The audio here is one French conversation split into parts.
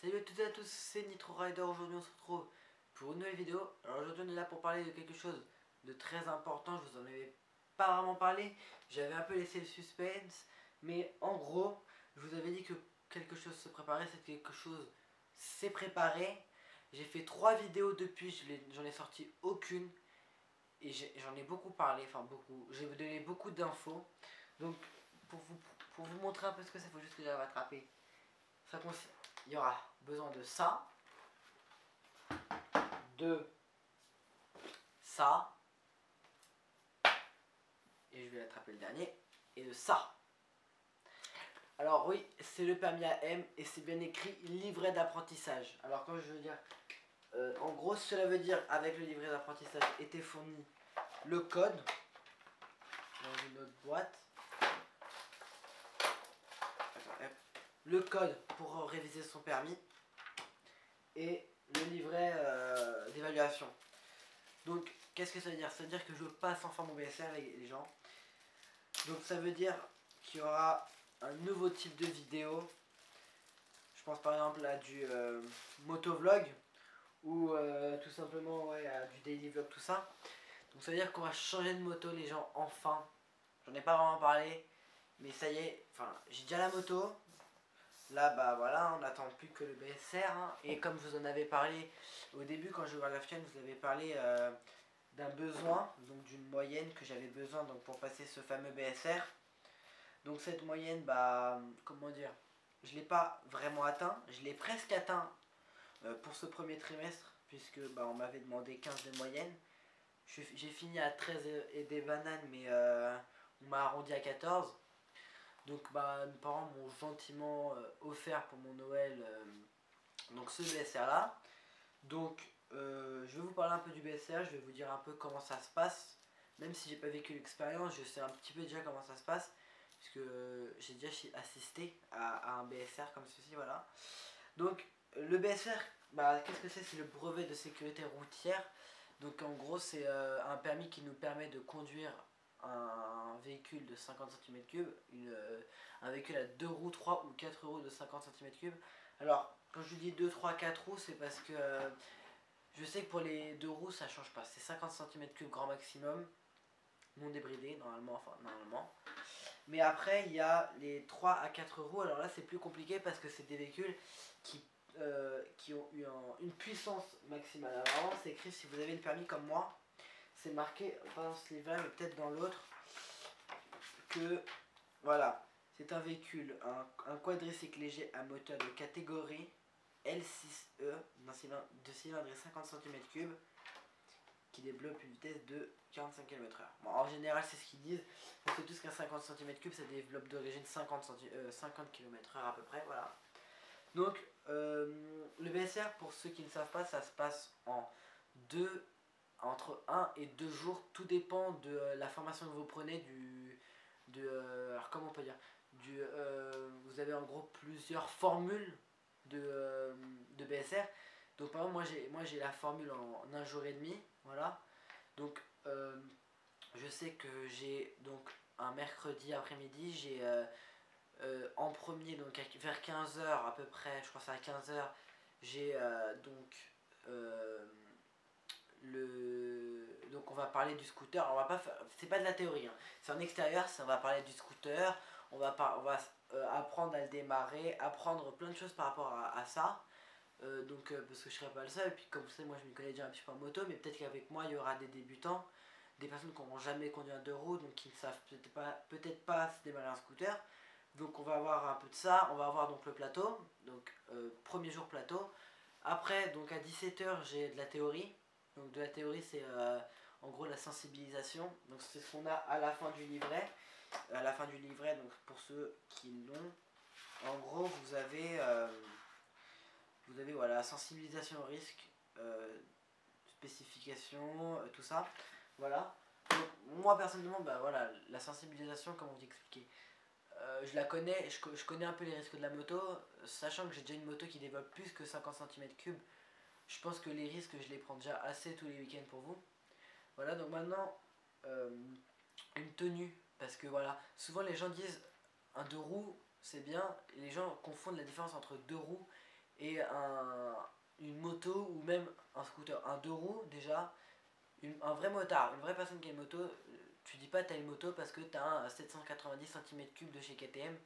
Salut à toutes et à tous, c'est Nitro Rider. Aujourd'hui on se retrouve pour une nouvelle vidéo. Alors aujourd'hui on est là pour parler de quelque chose de très important. Je vous en avais pas vraiment parlé, j'avais un peu laissé le suspense. Mais en gros, je vous avais dit que quelque chose se préparait, c'est quelque chose s'est préparé. J'ai fait 3 vidéos depuis, j'en ai sorti aucune. Et j'en ai beaucoup parlé, enfin beaucoup. J'ai donné beaucoup d'infos. Donc pour vous montrer un peu ce que c'est, il faut juste que j'arrive à attraper. Il y aura besoin de ça, de ça, et je vais attraper le dernier, et de ça. Alors oui, c'est le permis AM et c'est bien écrit livret d'apprentissage. Alors quand je veux dire, en gros cela veut dire avec le livret d'apprentissage était fourni le code dans une autre boîte. Le code pour réviser son permis et le livret d'évaluation. Donc qu'est-ce que ça veut dire? Ça veut dire que je passe enfin mon BSR les gens. Donc ça veut dire qu'il y aura un nouveau type de vidéo. Je pense par exemple à du motovlog ou tout simplement ouais, à du daily vlog, tout ça. Donc ça veut dire qu'on va changer de moto les gens enfin. J'en ai pas vraiment parlé, mais ça y est, enfin j'ai déjà la moto. Là bah voilà, on n'attend plus que le BSR hein. Et comme je vous en avais parlé au début quand je vois la chaîne, je vous avais parlé d'un besoin, donc d'une moyenne que j'avais besoin donc, pour passer ce fameux BSR. Donc cette moyenne, bah comment dire, je l'ai pas vraiment atteint, je l'ai presque atteint pour ce premier trimestre, puisque bah, on m'avait demandé 15 de moyenne. J'ai fini à 13 et des bananes, mais on m'a arrondi à 14. Donc bah, mes parents m'ont gentiment offert pour mon Noël donc ce BSR là. Donc je vais vous parler un peu du BSR, je vais vous dire un peu comment ça se passe. Même si j'ai pas vécu l'expérience, je sais un petit peu déjà comment ça se passe. Puisque j'ai déjà assisté à un BSR comme ceci, voilà. Donc le BSR, bah, qu'est-ce que c'est? C'est le brevet de sécurité routière. Donc en gros c'est un permis qui nous permet de conduire un véhicule de 50 cm3, un véhicule à 2 roues, 3 ou 4 roues de 50 cm3. Alors quand je dis 2, 3, 4 roues, c'est parce que je sais que pour les 2 roues ça change pas, c'est 50 cm3 grand maximum, non débridé normalement, enfin normalement. Mais après il y a les 3 à 4 roues, alors là c'est plus compliqué parce que c'est des véhicules qui ont eu une puissance maximale. Alors vraiment c'est écrit, si vous avez le permis comme moi, c'est marqué, pas dans ce livre là mais peut-être dans l'autre, que voilà, c'est un véhicule, un quadricycle léger à moteur de catégorie L6E de cylindre et 50 cm3 qui développe une vitesse de 45 km/h. Bon, en général, c'est ce qu'ils disent. On sait tous qu'un 50 cm3, ça développe d'origine 50 km/h à peu près. Voilà. Donc, le BSR, pour ceux qui ne savent pas, ça se passe entre 1 et 2 jours. Tout dépend de la formation que vous prenez. Alors, comment on peut dire vous avez en gros plusieurs formules de BSR. Donc par exemple moi j'ai la formule en 1 jour et demi, voilà. Donc je sais que j'ai donc un mercredi après-midi, j'ai en premier donc vers 15 heures à peu près, je crois que c'est à 15 heures, j'ai euh, donc on va parler du scooter. Alors, on va pas faire, c'est pas de la théorie hein. C'est en extérieur, on va parler du scooter, on va apprendre à le démarrer, apprendre plein de choses par rapport à ça. Parce que je serai pas le seul, et puis comme vous savez moi je m'y connais déjà un petit peu en moto, mais peut-être qu'avec moi il y aura des débutants, des personnes qui n'auront jamais conduit un 2 roues, donc qui ne savent peut-être pas se démarrer un scooter. Donc on va avoir un peu de ça, on va avoir donc le plateau, donc premier jour plateau. Après donc à 17 h j'ai de la théorie, donc de la théorie c'est en gros la sensibilisation, donc c'est ce qu'on a à la fin du livret. À la fin du livret, donc pour ceux qui l'ont, en gros vous avez voilà, sensibilisation au risque, spécification, tout ça. Voilà. Donc, moi personnellement, bah, voilà, la sensibilisation, comme on vous expliquer, je la connais, je connais un peu les risques de la moto, sachant que j'ai déjà une moto qui développe plus que 50 cm3. Je pense que les risques, je les prends déjà assez tous les week-ends pour vous. Voilà, donc maintenant, une tenue, parce que voilà, souvent les gens disent un 2 roues, c'est bien, et les gens confondent la différence entre 2 roues et une moto ou même un scooter, un deux roues déjà, un vrai motard, une vraie personne qui a une moto, tu dis pas t'as une moto parce que t'as un 790 cm3 de chez KTM.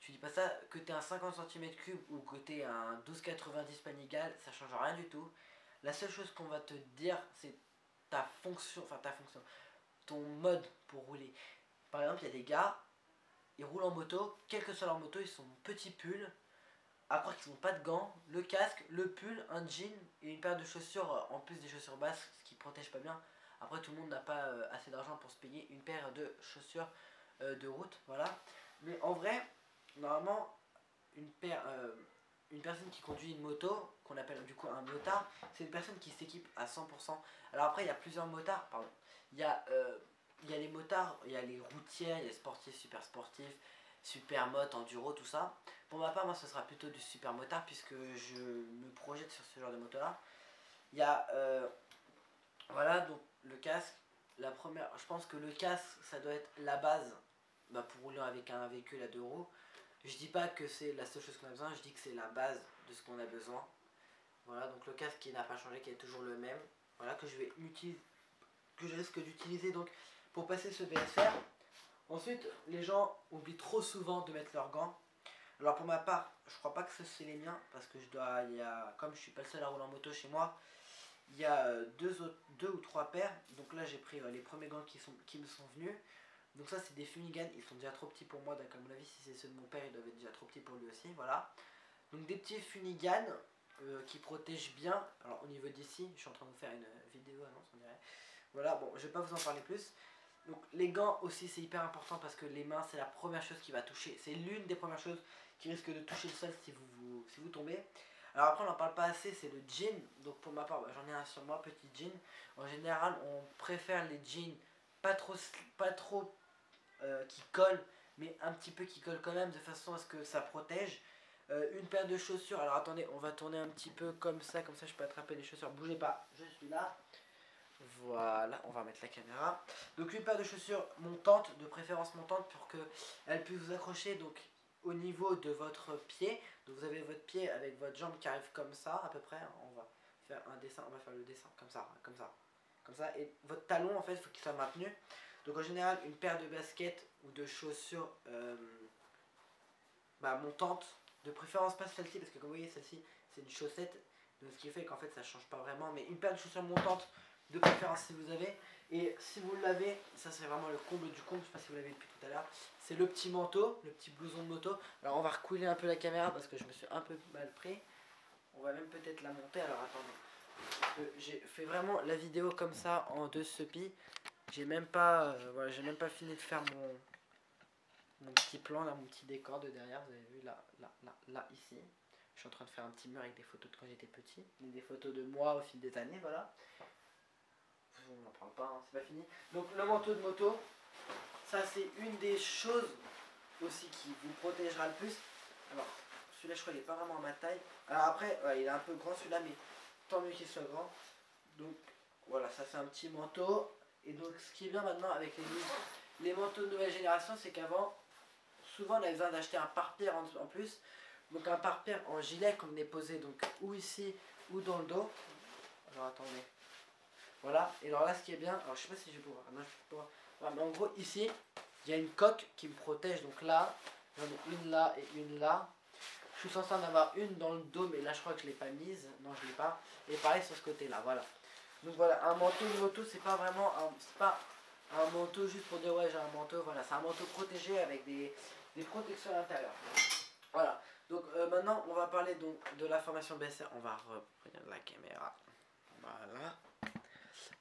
Tu dis pas ça que t'es un 50 cm3 ou que t'es un 12,90 Panigale, ça change rien du tout. La seule chose qu'on va te dire, c'est ta fonction, ton mode pour rouler. Par exemple, il y a des gars, ils roulent en moto, quelle que soit leur moto, ils sont petits pulls, à croire qu'ils n'ont pas de gants, le casque, le pull, un jean et une paire de chaussures, en plus des chaussures basses, ce qui protège pas bien. Après, tout le monde n'a pas assez d'argent pour se payer une paire de chaussures de route, voilà. Mais en vrai, normalement, une, une personne qui conduit une moto, qu'on appelle du coup un motard, c'est une personne qui s'équipe à 100%. Alors après, il y a plusieurs motards, pardon. Il y a, il y a les motards, il y a les routiers, il y a les sportifs, super sportifs, super moto, enduro, tout ça. Pour ma part, moi, ce sera plutôt du super motard puisque je me projette sur ce genre de moto-là. Il y a, voilà, donc le casque. La première, je pense que le casque, ça doit être la base pour rouler avec un véhicule à deux roues. Je dis pas que c'est la seule chose qu'on a besoin, je dis que c'est la base de ce qu'on a besoin. Voilà, donc le casque qui n'a pas changé, qui est toujours le même. Voilà, que je vais utiliser, que je risque d'utiliser donc pour passer ce BSR. Ensuite, les gens oublient trop souvent de mettre leurs gants. Alors pour ma part, je crois pas que ce c'est les miens parce que comme je suis pas le seul à rouler en moto chez moi, il y a deux ou trois paires. Donc là j'ai pris les premiers gants qui me sont venus. Donc ça c'est des Funigan, ils sont déjà trop petits pour moi, donc à mon avis si c'est ceux de mon père ils doivent être déjà trop petits pour lui aussi, voilà. Donc des petits Funigan qui protègent bien, alors au niveau d'ici, je suis en train de vous faire une vidéo annonce on dirait. Voilà, bon je vais pas vous en parler plus. Donc les gants aussi c'est hyper important parce que les mains c'est la première chose qui va toucher, c'est l'une des premières choses qui risque de toucher le sol si vous tombez. Alors après on n'en parle pas assez, c'est le jean, donc pour ma part j'en ai un sur moi, petit jean. En général on préfère les jeans pas trop qui colle, mais un petit peu qui colle quand même, de façon à ce que ça protège. Une paire de chaussures, alors attendez, on va tourner un petit peu comme ça je peux attraper les chaussures, bougez pas, je suis là. Voilà, on va mettre la caméra. Donc une paire de chaussures montantes, de préférence montante, pour qu'elle puisse vous accrocher donc au niveau de votre pied. Donc vous avez votre pied avec votre jambe qui arrive comme ça à peu près. On va faire un dessin, on va faire le dessin comme ça, comme ça, comme ça. Et votre talon en fait, il faut qu'il soit maintenu. Donc en général, une paire de baskets ou de chaussures montantes, de préférence pas celle-ci, parce que comme vous voyez, celle-ci c'est une chaussette, donc ce qui fait qu'en fait ça change pas vraiment, mais une paire de chaussures montantes de préférence si vous avez, et si vous l'avez, ça c'est vraiment le comble du comble, je sais pas si vous l'avez depuis tout à l'heure, c'est le petit manteau, le petit blouson de moto. Alors on va recouler un peu la caméra parce que je me suis un peu mal pris, on va même peut-être la monter, alors attendez, j'ai fait vraiment la vidéo comme ça en deux sepi. J'ai même pas, voilà, j'ai même pas fini de faire mon petit plan là, mon petit décor de derrière. Vous avez vu là, ici. Je suis en train de faire un petit mur avec des photos de quand j'étais petit, des photos de moi au fil des années, voilà. On n'en parle pas, hein, c'est pas fini. Donc le manteau de moto, ça c'est une des choses aussi qui vous protégera le plus. Alors celui-là je crois qu'il est pas vraiment à ma taille. Alors après, ouais, il est un peu grand celui-là, mais tant mieux qu'il soit grand. Donc voilà, ça c'est un petit manteau. Et donc ce qui est bien maintenant avec les manteaux de nouvelle génération, c'est qu'avant, souvent on avait besoin d'acheter un pare-pierre en plus. Donc un pare-pierre en gilet qu'on est posé donc ou ici ou dans le dos. Alors attendez. Voilà, et alors là ce qui est bien, alors je sais pas si je vais pouvoir, non, je peux pouvoir. Voilà, mais en gros ici, il y a une coque qui me protège, donc là, j'en ai une là et une là. Je suis censé en avoir une dans le dos, mais là je crois que je l'ai pas mise, non je l'ai pas. Et pareil sur ce côté là, voilà. Donc voilà, un manteau de moto, c'est pas vraiment c'est pas un manteau juste pour dire ouais j'ai un manteau, voilà, c'est un manteau protégé avec des protections à l'intérieur. Voilà, donc maintenant on va parler donc de la formation BSR, on va reprendre la caméra, voilà,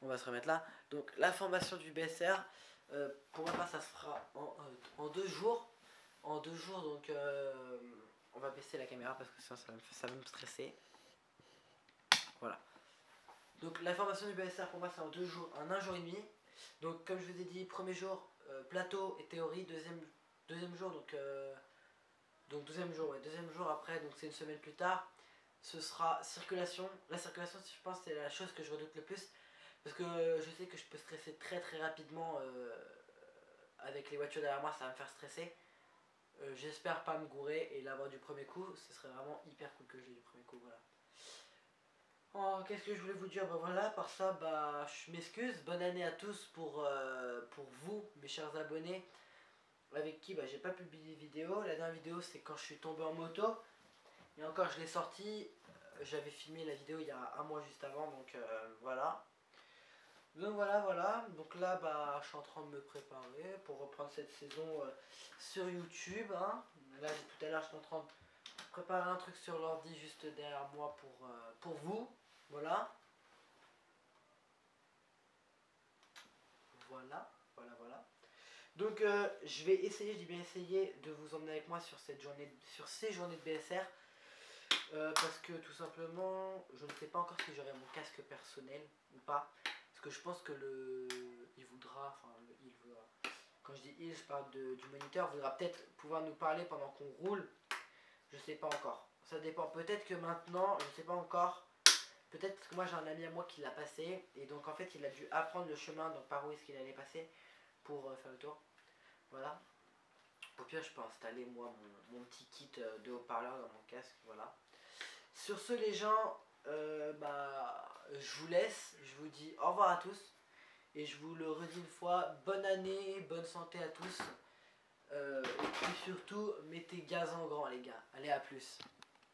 on va se remettre là. Donc la formation du BSR, pour ma part ça se fera en 2 jours, donc on va baisser la caméra parce que sinon ça va me stresser, voilà. Donc la formation du BSR pour moi c'est en 2 jours, en 1 jour et demi. Donc comme je vous ai dit, premier jour plateau et théorie, deuxième jour donc deuxième jour après, donc c'est une semaine plus tard, ce sera circulation. La circulation je pense c'est la chose que je redoute le plus parce que je sais que je peux stresser très rapidement avec les voitures derrière moi, ça va me faire stresser. J'espère pas me gourer et l'avoir du premier coup, ce serait vraiment hyper cool que je l'ai du premier coup. Oh, qu'est-ce que je voulais vous dire? Bah voilà, par ça, bah je m'excuse. Bonne année à tous pour vous, mes chers abonnés, avec qui bah, j'ai pas publié de vidéo. La dernière vidéo, c'est quand je suis tombé en moto. Et encore, je l'ai sorti. J'avais filmé la vidéo il y a un mois juste avant, donc voilà. Donc voilà. Donc là, bah, je suis en train de me préparer pour reprendre cette saison sur YouTube. Hein. Là, tout à l'heure, j'étais en train de préparer un truc sur l'ordi juste derrière moi pour vous. Voilà. Voilà. Donc je vais essayer, je dis bien essayer, de vous emmener avec moi sur cette journée, sur ces journées de BSR. Parce que tout simplement, je ne sais pas encore si j'aurai mon casque personnel ou pas. Parce que je pense que il voudra, enfin il voudra. Quand je dis il, je parle du moniteur, voudra peut-être pouvoir nous parler pendant qu'on roule. Je sais pas encore. Ça dépend. Peut-être que maintenant, je sais pas encore. Peut-être parce que moi j'ai un ami à moi qui l'a passé. Et donc en fait il a dû apprendre le chemin, donc par où est-ce qu'il allait passer pour faire le tour. Voilà. Au pire je peux installer moi mon petit kit de haut-parleur dans mon casque. Voilà. Sur ce les gens, je vous laisse, je vous dis au revoir à tous et je vous le redis une fois, bonne année, bonne santé à tous et puis surtout mettez gaz en grand les gars, allez à plus.